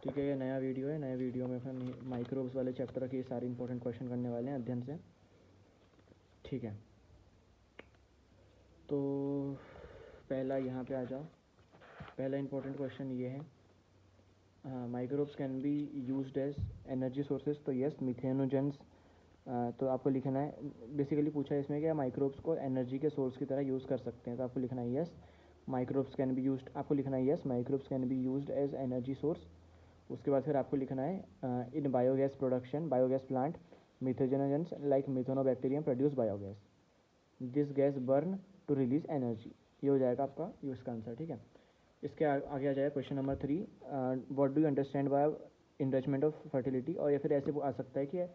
ठीक है, ये नया वीडियो है। नए वीडियो में हम माइक्रोब्स वाले चैप्टर के सारे इंपॉर्टेंट क्वेश्चन करने वाले हैं अध्ययन से। ठीक है, तो पहला यहाँ पे आ जाओ। पहला इंपॉर्टेंट क्वेश्चन ये है, microbes can be used as energy sources. तो यस, मिथेनोजेंस। तो आपको लिखना है, बेसिकली पूछा है इसमें कि माइक्रोब्स को एनर्जी के सोर्स की तरह यूज़ कर सकते हैं। तो आपको लिखना है yes, microbes can be used. आपको लिखना है yes, microbes can be used as energy source. उसके बाद फिर आपको लिखना है in biogas production, biogas plant, methanogens like methanobacterium produce biogas. This gas burn to release energy. ये हो जाएगा आपका यूज़ का आंसर। ठीक है, इसके आगे आ जाएगा question number 3, what do you understand by enrichment of fertility. और या फिर ऐसे आ सकता है कि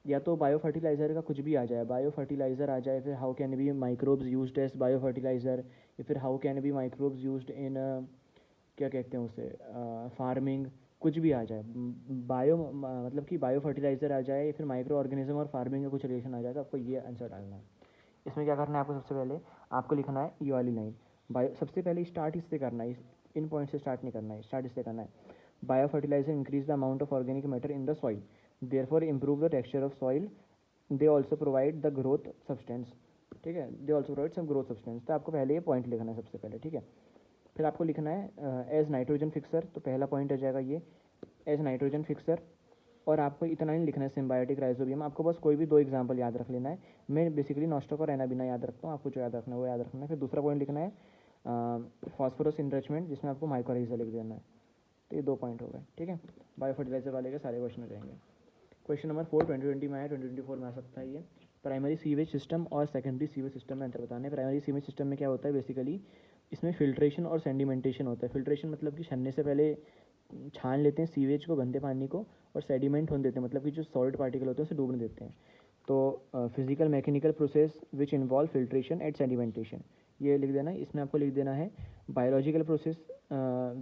या तो बायो फर्टिलाइज़र का कुछ भी आ जाए, बायो फर्टिलाइज़र आ जाए, फिर how can be microbes used as bio fertilizer, या फिर how can be microbes used in क्या कहते हैं उसे, फार्मिंग। कुछ भी आ जाए, बायो मतलब कि बायो फर्टिलाइज़र आ जाए, या फिर माइक्रो ऑर्गेनिज्म और फार्मिंग का कुछ रिलेशन आ जाए, तो आपको ये आंसर डालना है। इसमें क्या करना है आपको, सबसे पहले आपको लिखना है ये वाली लाइन। बायो सबसे पहले स्टार्ट इससे करना है, इन पॉइंट से स्टार्ट नहीं करना है, स्टार्ट इससे करना है। Bio fertilizer increase the amount of organic matter in the soil, therefore improve the texture of soil, they also provide the growth substance. ठीक है, they also provide some growth substance. तो आपको पहले ये पॉइंट लिखना है सबसे पहले। ठीक है, फिर आपको लिखना है एज नाइट्रोजन फिक्सर। तो पहला पॉइंट आ जाएगा ये, एज नाइट्रोजन फिक्सर। और आपको इतना नहीं लिखना है सिम्बायोटिक राइजोबियम, आपको बस कोई भी 2 एग्जाम्पल याद रख लेना है। मैं बेसिकली नॉस्टॉक और एनाबिना याद रखता हूँ, आपको जो याद रखना है वो याद रखना है। फिर दूसरा पॉइंट लिखना है फॉस्फोरस इनरिचमेंट, जिसमें आपको माइक्रोराइजा लिख देना है। तो ये 2 पॉइंट हो गए। ठीक है, बायो फर्टिलाइजर वाले के सारे क्वेश्चन हो जाएंगे। क्वेश्चन नंबर 4 2020 में आया, 2024 में आ सकता है ये। प्राइमरी सीवेज सिस्टम और सेकेंडरी सीवेज सिस्टम में अंतर बताना है। प्राइमरी सीवेज सिस्टम में क्या होता है, बेसिकली इसमें फिल्ट्रेशन और सेडिमेंटेशन होता है। फिल्ट्रेशन मतलब कि छन्ने से पहले छान लेते हैं सीवेज को, गंदे पानी को, और सेडिमेंट होने देते हैं, मतलब कि जो सॉलिड पार्टिकल होते हैं उसे डूबने देते हैं। तो physical mechanical process which involve filtration and sedimentation, ये लिख देना है। इसमें आपको लिख देना है biological process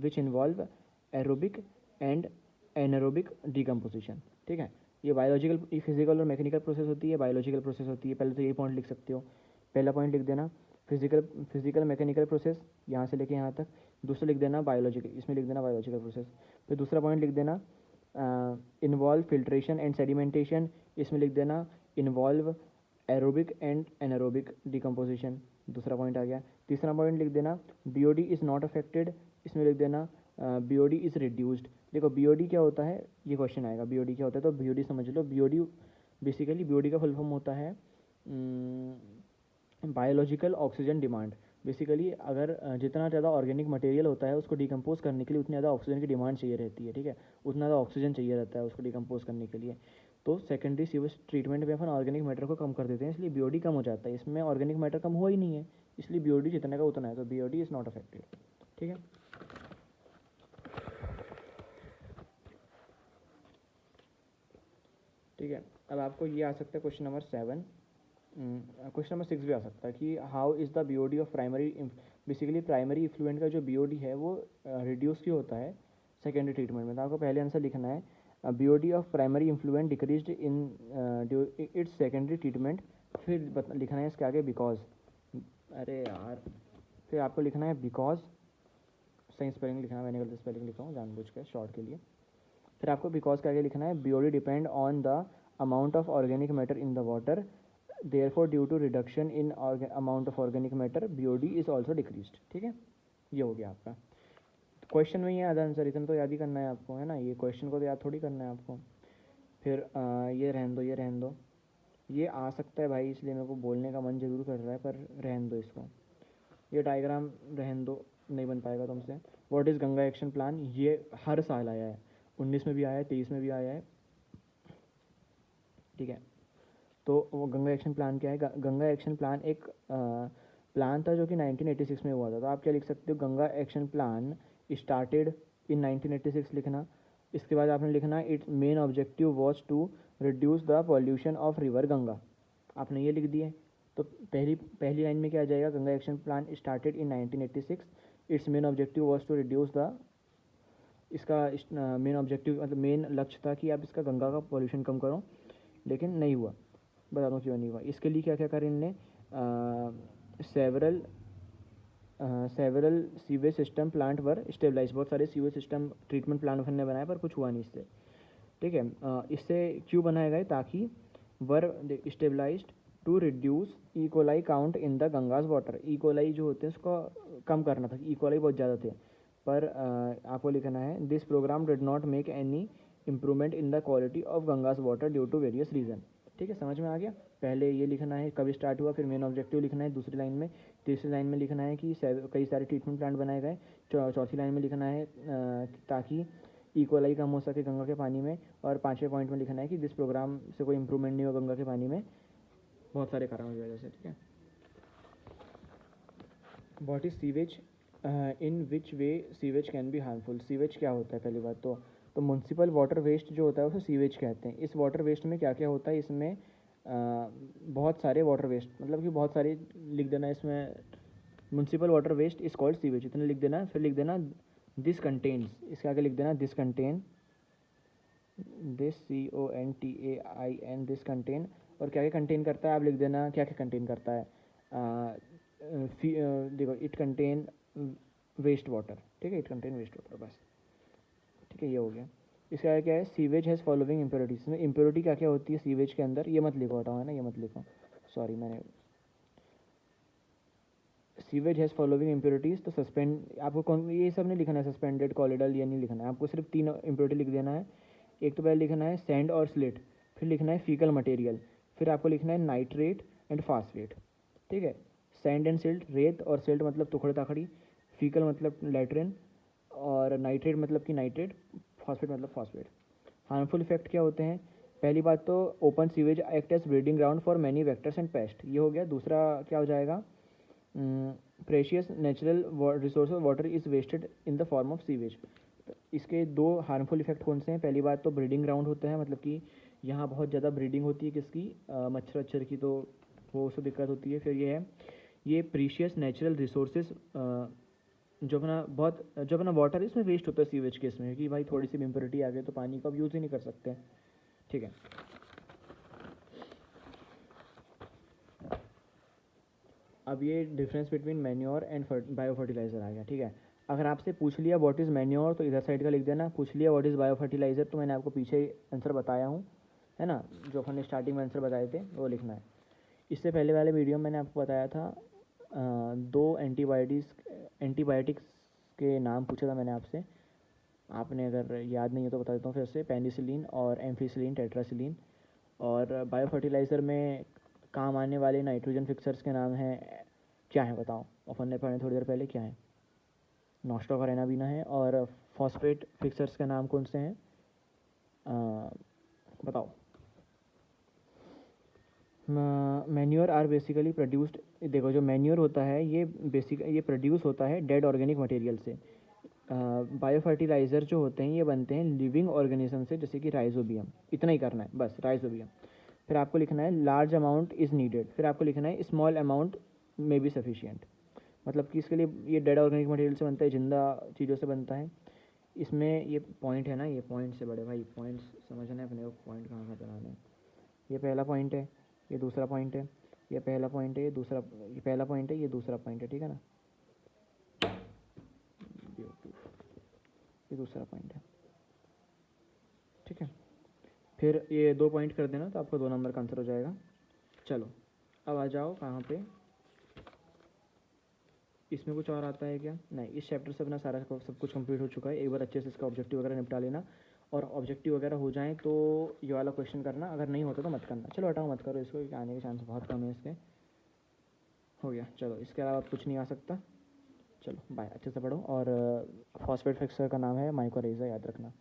which involve aerobic and anaerobic decomposition. ठीक है, ये बायोलॉजिकल, ये फिजिकल और मैकेनिकल प्रोसेस होती है, बायोलॉजिकल प्रोसेस होती है। पहले तो यही पॉइंट लिख सकते हो। पहला पॉइंट लिख देना फिजिकल मैकेनिकल प्रोसेस, यहाँ से लेके यहाँ तक। दूसरा लिख देना बायोलॉजिकल, इसमें लिख देना बायोलॉजिकल प्रोसेस। फिर दूसरा पॉइंट लिख देना इन्वॉल्व फिल्ट्रेशन एंड सेडिमेंटेशन, इसमें लिख देना involve aerobic and anaerobic decomposition. दूसरा पॉइंट आ गया। तीसरा पॉइंट लिख देना बीओडी इज़ नॉट अफेक्टेड, इसमें लिख देना बीओडी इज़ रिड्यूस्ड। देखो बीओडी क्या होता है, ये क्वेश्चन आएगा बीओडी क्या होता है, तो बीओडी समझ लो। बीओडी बेसिकली बीओडी का फुल फॉर्म होता है बायोलॉजिकल ऑक्सीजन डिमांड। बेसिकली अगर जितना ज़्यादा ऑर्गेनिक मटेरियल होता है उसको डिकम्पोज करने के लिए उतनी ज़्यादा ऑक्सीजन की डिमांड चाहिए रहती है। ठीक है, उतना ज़्यादा ऑक्सीजन चाहिए रहता है उसको डिकम्पोज करने के लिए। तो सेकेंडरी सीवेज ट्रीटमेंट में अपन ऑर्गेनिक मैटर को कम कर देते हैं, इसलिए बीओडी कम हो जाता है। इसमें ऑर्गेनिक मैटर कम हुआ ही नहीं है, इसलिए बीओडी जितने का उतना है, तो बीओडी इज़ नॉट अफेक्टेड। ठीक है, ठीक है। अब आपको ये आ सकता है क्वेश्चन नंबर 7, क्वेश्चन नंबर 6 भी आ सकता है कि how is the BOD of primary. Basically primary effluent का जो बीओडी है वो रिड्यूस क्यों होता है सेकेंडरी ट्रीटमेंट में। तो आपको पहले आंसर लिखना है BOD of primary influential decreased in its secondary treatment. फिर लिखना है इसके आगे बिकॉज, अरे यार, फिर आपको लिखना है बिकॉज, सही स्पेलिंग लिखना है, मैंने गलत स्पेलिंग लिखा हूँ जानबूझ के शॉर्ट के लिए। फिर आपको बिकॉज के आगे लिखना है BOD depend on the amount of organic matter in the water, therefore due to reduction in amount of organic matter BOD is also decreased. ठीक है, ये हो गया आपका क्वेश्चन में ही है आधा आंसर, इतना तो याद ही करना है आपको, है ना। ये क्वेश्चन को तो याद थोड़ी करना है आपको। फिर ये रहन दो, ये रहन दो, ये आ सकता है भाई, इसलिए मेरे को बोलने का मन जरूर कर रहा है, पर रहन दो इसको। ये डायग्राम रहन दो, नहीं बन पाएगा तुमसे। What is Ganga action plan, ये हर साल आया है, 19 में भी आया है, 23 में भी आया है। ठीक है, तो वो गंगा एक्शन प्लान क्या है, गंगा एक्शन प्लान एक प्लान था जो कि 1986 में हुआ था। तो आप क्या लिख सकते हो, Ganga action plan started in 1986 लिखना। इसके बाद आपने लिखना its main objective was to reduce the pollution of river Ganga, आपने ये लिख दिए। तो पहली लाइन में क्या आ जाएगा, Ganga action plan started in 1986, its main objective was to reduce the, इसका मेन ऑब्जेक्टिव मतलब मेन लक्ष्य था कि आप इसका गंगा का पॉल्यूशन कम करो, लेकिन नहीं हुआ। बता दूँ क्यों नहीं हुआ, इसके लिए क्या क्या करें इनने, several several sewage system plant were stabilize, बहुत सारे सीवेज सिस्टम ट्रीटमेंट प्लांट ने बनाए पर कुछ हुआ नहीं इससे, ठीक है। इससे क्यों बनाए गए, ताकि were stabilised to reduce E coli count in the Ganga's water, E coli जो होते हैं उसको कम करना था, ई कोलाई बहुत ज़्यादा थे। पर आपको लिखना है this programme did not make any improvement in the quality of Ganga's water due to various reason, ठीक है, समझ में आ गया। पहले ये लिखना है कब स्टार्ट हुआ, फिर मेन ऑब्जेक्टिव लिखना है दूसरी लाइन में, तीसरी लाइन में लिखना है कि कई सारे ट्रीटमेंट प्लांट बनाए गए, चौथी लाइन में लिखना है ताकि इक्वलाई कम हो सके गंगा के पानी में, और पाँचवें पॉइंट में लिखना है कि दिस प्रोग्राम से कोई इंप्रूवमेंट नहीं हुआ गंगा के पानी में बहुत सारे कारणों की वजह से, ठीक है। What is sewage, in which way sewage can be harmful, sewage क्या होता है पहली बात तो म्यूनसिपल वाटर वेस्ट जो होता है उसे सीवेज कहते हैं। इस वाटर वेस्ट में क्या क्या होता है, इसमें बहुत सारे वाटर वेस्ट, मतलब कि बहुत सारे लिख देना इसमें, municipal water waste is called sewage, इतने लिख देना। फिर लिख देना दिस कंटेन्स, इसके आगे लिख देना this contain, this CONTAIN, this contain, और क्या क्या कंटेन करता है आप लिख देना, क्या क्या कंटेन करता है। देखो इट कंटेन वेस्ट वाटर, ठीक है, इट कंटेन वेस्ट वाटर, बस, ठीक है, ये हो गया। इसके आगे क्या है, सीवेज हैज़ फॉलोइंग इम्प्योरिटीज, इसमें इम्प्योरिटी क्या क्या होती है सीवेज के अंदर, ये मत लिखो, हटाओ, है ना, ये मत लिखो, सॉरी मैंने, सीवेज हैज़ फॉलोइंग इम्प्योरिटीज़, तो सस्पेंड आपको कौन, ये सब नहीं लिखना है, सस्पेंडेड कॉलिडल ये नहीं लिखना है आपको, सिर्फ 3 इम्प्योरिटी लिख देना है। एक तो पहले लिखना है सैंड और स्लेट, फिर लिखना है फीकल मटेरियल, फिर आपको लिखना है नाइट्रेट एंड फास्फेट, ठीक है। सैंड एंड सिल्ट, रेत और सिल्ट मतलब टुकड़े ताखड़ी, फीकल मतलब लैट्रिन, और नाइट्रेट मतलब कि नाइट्रेट, फॉस्फेट मतलब फॉस्फेट। हार्मफुल इफेक्ट क्या होते हैं, पहली बात तो open sewage act as breeding ground for many vectors and pest, ये हो गया। दूसरा क्या हो जाएगा, precious natural resource of water is wasted in the form of sewage. इसके 2 हार्मफुल इफेक्ट कौन से हैं, पहली बात तो ब्रीडिंग ग्राउंड होता है, मतलब कि यहाँ बहुत ज़्यादा ब्रीडिंग होती है किसकी, मच्छर वच्छर की, तो वो उससे दिक्कत होती है। फिर ये है, ये प्रीशियस नेचुरल रिसोर्सेज जो अपना वाटर है इसमें वेस्ट होता है सीवेज केस में, कि भाई थोड़ी सी भी इम्प्योरिटी आ गई तो पानी का अब यूज़ ही नहीं कर सकते, ठीक है। अब ये difference between manure and bio fertilizer आ गया, ठीक है। अगर आपसे पूछ लिया व्हाट इज़ मैन्योर तो इधर साइड का लिख देना, पूछ लिया व्हाट इज़ बायो फर्टिलाइज़र तो मैंने आपको पीछे आंसर बताया हूँ, है ना, जो अपन ने स्टार्टिंग में आंसर बताए थे वो लिखना है। इससे पहले वाले वीडियो में मैंने आपको बताया था 2 एंटीबायोटिक्स के नाम पूछा था मैंने आपसे, आपने अगर याद नहीं है तो बता देता हूँ फिर से, पेनिसिलिन और एम्फिसिलिन, टेट्रासिलिन। और बायो फर्टिलाइज़र में काम आने वाले नाइट्रोजन फिक्सर्स के नाम हैं, क्या है बताओ, अपन ने पढ़े थोड़ी देर पहले, क्या है, नॉस्टॉक और एनाबीना है। और फॉस्फेट फिक्सर्स के नाम कौन से हैं, बताओ। मैन्योर आर बेसिकली प्रोड्यूस्ड, देखो जो मैन्योर होता है ये प्रोड्यूस होता है डेड ऑर्गेनिक मटेरियल से। बायो फर्टिलाइज़र जो होते हैं ये बनते हैं लिविंग ऑर्गेनिज्म से, जैसे कि राइजोबियम, इतना ही करना है बस, राइजोबियम। फिर आपको लिखना है लार्ज अमाउंट इज़ नीडेड, फिर आपको लिखना है small amount may be sufficient, मतलब कि इसके लिए ये डेड ऑर्गेनिक मटेरियल से बनता है, जिंदा चीज़ों से बनता है। इसमें ये पॉइंट है ना, ये पॉइंट से बड़े भाई, पॉइंट्स समझना है अपने को, पॉइंट कहाँ कहाँ बनाना है। ये पहला पॉइंट है, ये दूसरा पॉइंट है, ये पहला पॉइंट है, ये पहला पॉइंट है, ये दूसरा पॉइंट है, ठीक है ना, ये दूसरा पॉइंट है, ठीक है। फिर ये 2 पॉइंट कर देना तो आपको 2 नंबर का आंसर हो जाएगा। चलो अब आ जाओ कहाँ पे, इसमें कुछ और आता है क्या, नहीं, इस चैप्टर से अपना सारा सब कुछ कंप्लीट हो चुका है। एक बार अच्छे से इसका ऑब्जेक्टिव वगैरह निपटा लेना, और ऑब्जेक्टिव वगैरह हो जाए तो ये वाला क्वेश्चन करना, अगर नहीं होता तो मत करना। चलो हटाओ, मत करो इसको, क्योंकि आने के चांस बहुत कम है इसके। हो गया, चलो इसके अलावा कुछ नहीं आ सकता। चलो बाय, अच्छे से पढ़ो। और फॉस्फेट फिक्सर का नाम है माइकोरेजा, याद रखना।